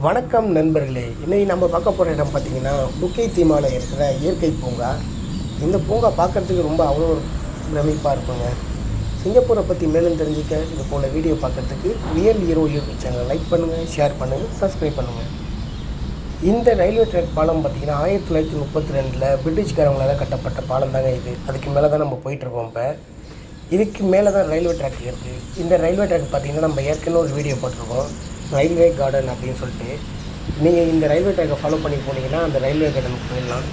வணக்கம் நண்பர்களே. இன்றைக்கி நம்ம பார்க்க போகிற இடம் பார்த்திங்கன்னா புக்கெட் தீமாவில் இருக்கிற இயற்கை பூங்கா. இந்த பூங்கா பார்க்குறதுக்கு ரொம்ப அவ்வளோ பிரமிப்பாக இருக்குங்க. சிங்கப்பூரை பற்றி மேலும் தெரிஞ்சுக்க இது போல் வீடியோ பார்க்குறதுக்கு ரியல் ஹீரோ யூடியூப் சேனலை லைக் பண்ணுங்கள், ஷேர் பண்ணுங்கள், சப்ஸ்கிரைப் பண்ணுங்கள். இந்த ரயில்வே ட்ராக் பாலம் பார்த்திங்கன்னா 1932 பிரிட்டிஷ்காரங்களால் கட்டப்பட்ட பாலம் தாங்க இது. அதுக்கு மேலே தான் நம்ம போயிட்டுருக்கோம். இப்போ இதுக்கு மேலே தான் ரயில்வே ட்ராக் இருக்குது. இந்த ரயில்வே ட்ராக் பார்த்திங்கன்னா நம்ம ஏற்கனவே ஒரு வீடியோ போட்டிருக்கோம், ரயில்வே கார்டன் அப்படின்னு சொல்லிட்டு. நீங்கள் இந்த ரயில்வே ட்ராக்கை ஃபாலோ பண்ணி போனீங்கன்னா அந்த ரயில்வே கார்டனுக்கு போயிடலாம்.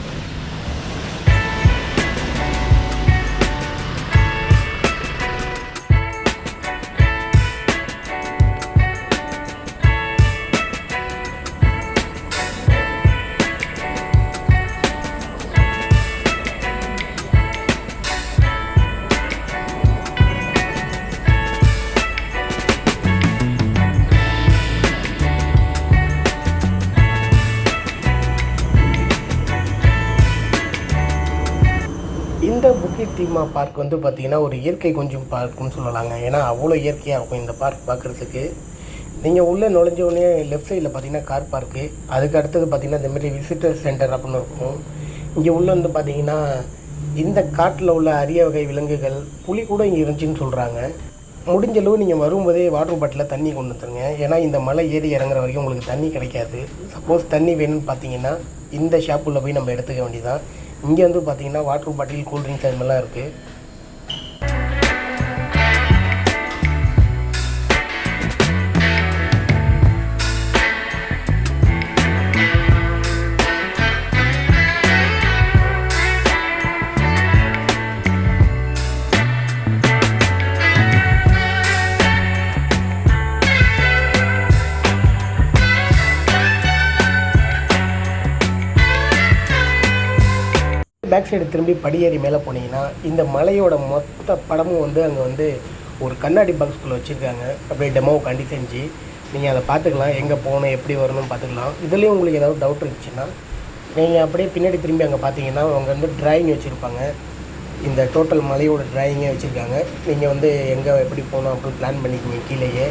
இந்த புக்கெட் தீமா பார்க் வந்து பார்த்திங்கன்னா ஒரு இயற்கை கொஞ்சம் பார்க்குன்னு சொல்லலாங்க. ஏன்னா அவ்வளோ இயற்கையாக இருக்கும் இந்த பார்க் பார்க்குறதுக்கு. நீங்கள் உள்ளே நுழைஞ்ச உடனே லெஃப்ட் சைடில் பார்த்திங்கன்னா கார் பார்க்கு, அதுக்கு அடுத்தது பார்த்திங்கன்னா இந்தமாரி விசிட்டர் சென்டர் அப்படின்னு இருக்கும். இங்கே உள்ளே வந்து பார்த்திங்கன்னா இந்த காட்டில் உள்ள அரிய வகை விலங்குகள், புலி கூட இங்கே இருந்துச்சுன்னு சொல்கிறாங்க. முடிஞ்சளவு நீங்கள் வரும்போதே வாட்டர் பாட்டிலில் தண்ணி கொண்டு வந்துருங்க. ஏன்னா இந்த மலை ஏறி இறங்குற வரைக்கும் உங்களுக்கு தண்ணி கிடைக்காது. சப்போஸ் தண்ணி வேணும்னு பார்த்தீங்கன்னா இந்த ஷாப்புள்ள போய் நம்ம எடுத்துக்க வேண்டியதான். இங்கே வந்து பார்த்திங்கன்னா வாட்டர் பாட்டில், கூல்ட்ரிங்க்ஸ் அது மாதிரிலாம் இருக்குது. பேக் சைடு திரும்பி படியேறி மேலே போனீங்கன்னா இந்த மலையோட மொத்த படமும் வந்து அங்கே வந்து ஒரு கண்ணாடி பாக்ஸ்குள்ளே வச்சுருக்காங்க. அப்படியே டெமோவுக்காண்டி செஞ்சு நீங்கள் அதை பார்த்துக்கலாம். எங்கே போகணும், எப்படி வரணும்னு பார்த்துக்கலாம். இதுலேயும் உங்களுக்கு ஏதாவது டவுட் இருந்துச்சுன்னா நீங்கள் அப்படியே பின்னாடி திரும்பி அங்கே பார்த்தீங்கன்னா அவங்க வந்து ட்ராயிங் வச்சுருப்பாங்க. இந்த டோட்டல் மலையோட ட்ராயிங்கே வச்சுருக்காங்க. நீங்கள் வந்து எங்கே எப்படி போகணும் அப்படின்னு பிளான் பண்ணிக்கிங்க. கீழேயே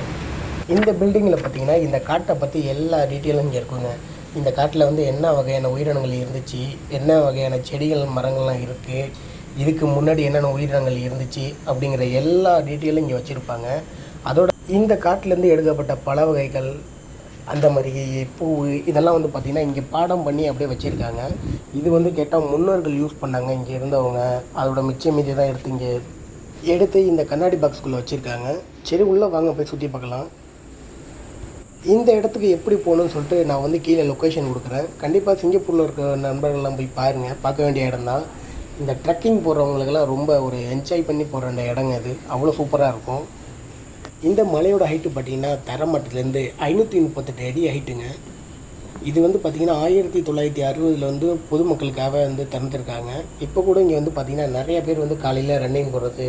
இந்த பில்டிங்கில் பார்த்தீங்கன்னா இந்த காட்டை பற்றி எல்லா டீட்டெயிலும் இங்கே இருக்குங்க. இந்த காட்டில் வந்து என்ன வகையான உயிரினங்கள் இருந்துச்சு, என்ன வகையான செடிகள் மரங்கள்லாம் இருக்குது, இதுக்கு முன்னாடி என்னென்ன உயிரினங்கள் இருந்துச்சு அப்படிங்கிற எல்லா டீட்டெயிலும் இங்கே வச்சுருப்பாங்க. அதோட இந்த காட்டிலேருந்து எடுக்கப்பட்ட பல வகைகள், அந்த மாதிரி பூ, இதெல்லாம் வந்து பார்த்திங்கன்னா இங்கே பாடம் பண்ணி அப்படியே வச்சுருக்காங்க. இது வந்து கேட்டால் முன்னோர்கள் யூஸ் பண்ணாங்க இங்கே இருந்தவங்க. அதோட மிச்சம் மீதி தான் எடுத்து இந்த கண்ணாடி பாக்ஸ்குள்ளே வச்சுருக்காங்க. சரி, உள்ளே வாங்க போய் சுற்றி பார்க்கலாம். இந்த இடத்துக்கு எப்படி போகணுன்னு சொல்லிட்டு நான் வந்து கீழே லொக்கேஷன் கொடுக்குறேன். கண்டிப்பாக சிங்கப்பூரில் இருக்கிற நண்பர்கள்லாம் போய் பாருங்கள், பார்க்க வேண்டிய இடம் தான். இந்த ட்ரெக்கிங் போகிறவங்களுக்கெல்லாம் ரொம்ப ஒரு என்ஜாய் பண்ணி போகிற அந்த இடங்க இது. அவ்வளோ சூப்பராக இருக்கும். இந்த மலையோட ஹைட்டு பார்த்திங்கன்னா தரமட்டத்துலேருந்து 538 அடி ஹைட்டுங்க. இது வந்து பார்த்திங்கன்னா 1960 வந்து பொதுமக்களுக்காக வந்து திறந்துருக்காங்க. இப்போ கூட இங்கே வந்து பார்த்திங்கன்னா நிறைய பேர் வந்து காலையில் ரன்னிங் போகிறது,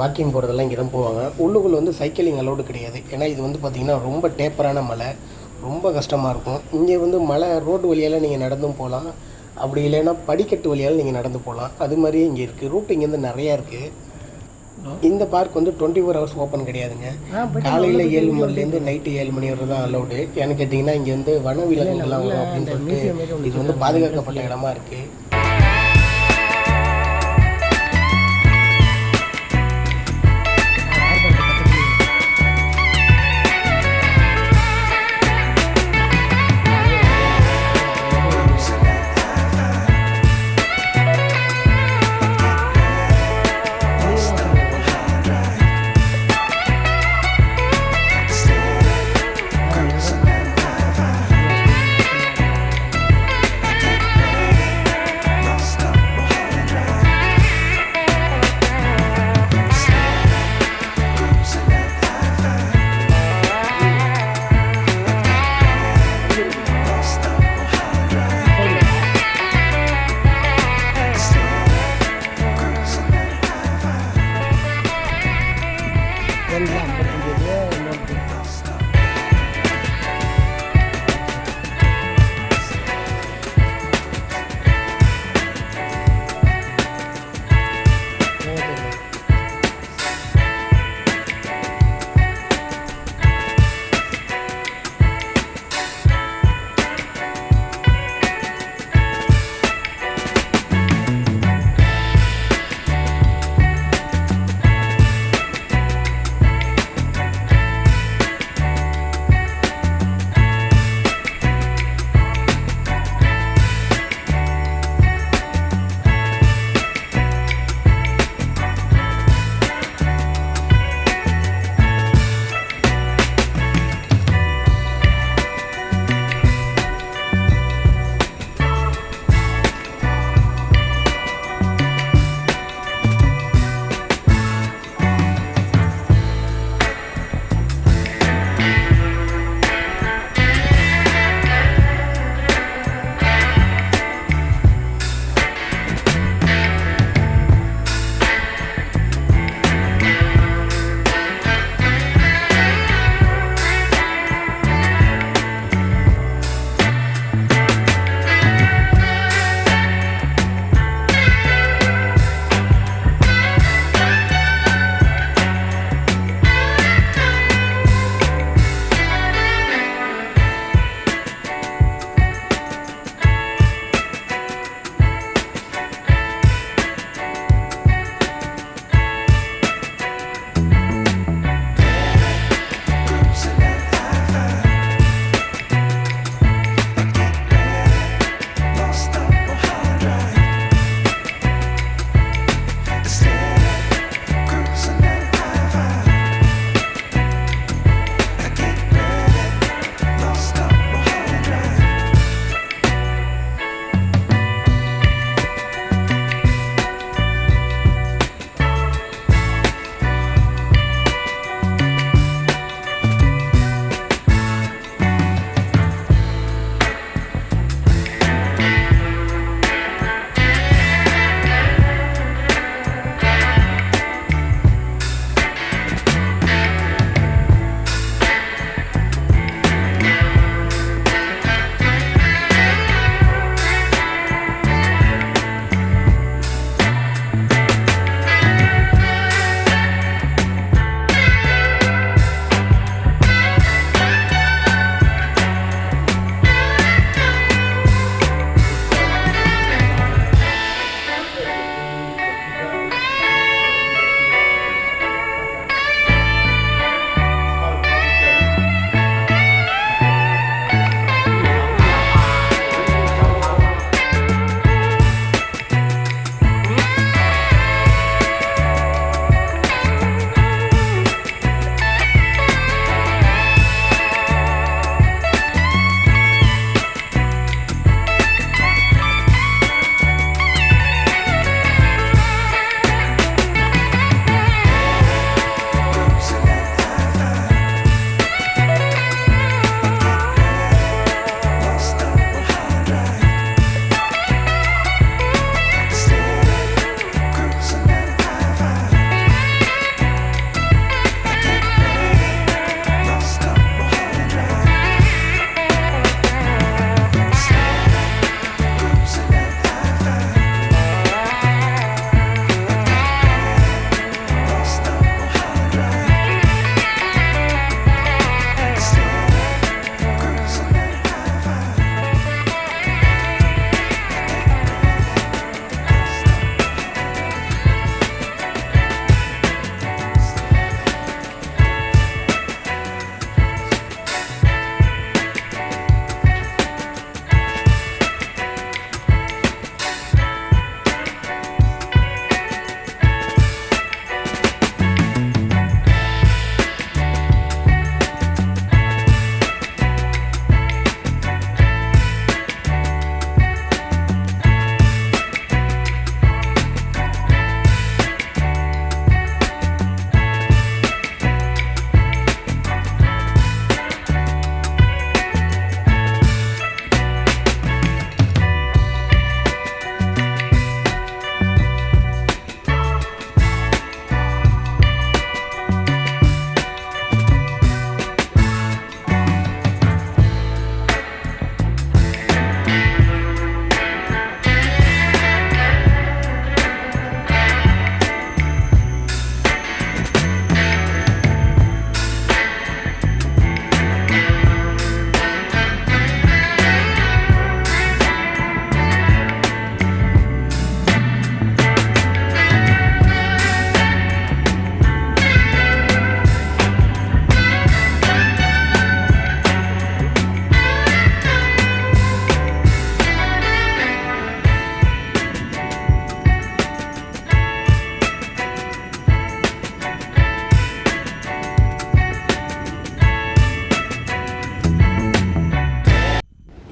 வாக்கிங் போகிறதெல்லாம் இங்கே தான் போவாங்க. உள்ளுக்குள்ளே வந்து சைக்கிளிங் அலோடு கிடையாது. ஏன்னா இது வந்து பார்த்திங்கன்னா ரொம்ப டேப்பரான மலை, ரொம்ப கஷ்டமாக இருக்கும். இங்கே வந்து மலை ரோடு வழியால் நீங்கள் நடந்தும் போகலாம், அப்படி இல்லைன்னா படிக்கட்டு வழியால் நீங்கள் நடந்து போகலாம். அது மாதிரி இங்கே இருக்குது. ரூட் இங்கேருந்து நிறையா இருக்குது. இந்த பார்க் வந்து 24 ஹவர்ஸ் ஓப்பன் கிடையாதுங்க. காலையில் 7 மணிலேருந்து நைட்டு 7 மணி வரை தான் அலோடு. ஏன்னு கேட்டிங்கன்னா இங்கே வந்து வனவிலங்குகள்லாம் வரும் அப்படின்னு சொல்லிட்டு இது வந்து பாதுகாக்கப்பட்ட இடமா இருக்குது.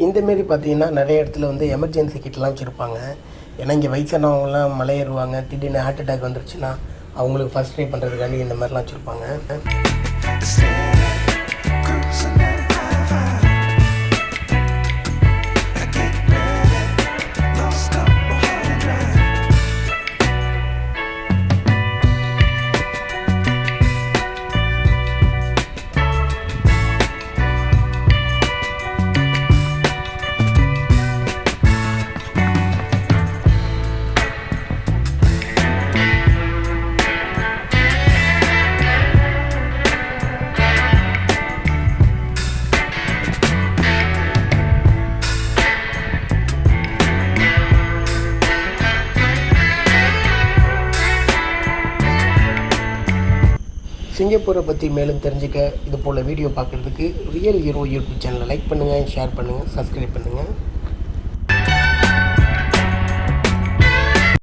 இந்தமாரி பார்த்தீங்கன்னா நிறைய இடத்துல வந்து எமர்ஜென்சி கிட்லாம் வச்சுருப்பாங்க. ஏன்னா இங்கே வயசானவங்கலாம் மலை ஏறுவாங்க, திடீர்னு ஹார்ட் அட்டாக் வந்துருச்சுன்னா அவங்களுக்கு ஃபஸ்ட் ட்ரை பண்ணுறதுக்காண்டி இந்த மாதிரிலாம் வச்சுருப்பாங்க. சிங்கப்பூரை பற்றி மேலும் தெரிஞ்சுக்க இது போல் வீடியோ பார்க்குறதுக்கு ரியல் ஹீரோ யூடியூப் சேனலை லைக் பண்ணுங்கள், ஷேர் பண்ணுங்கள், சப்ஸ்கிரைப் பண்ணுங்கள்.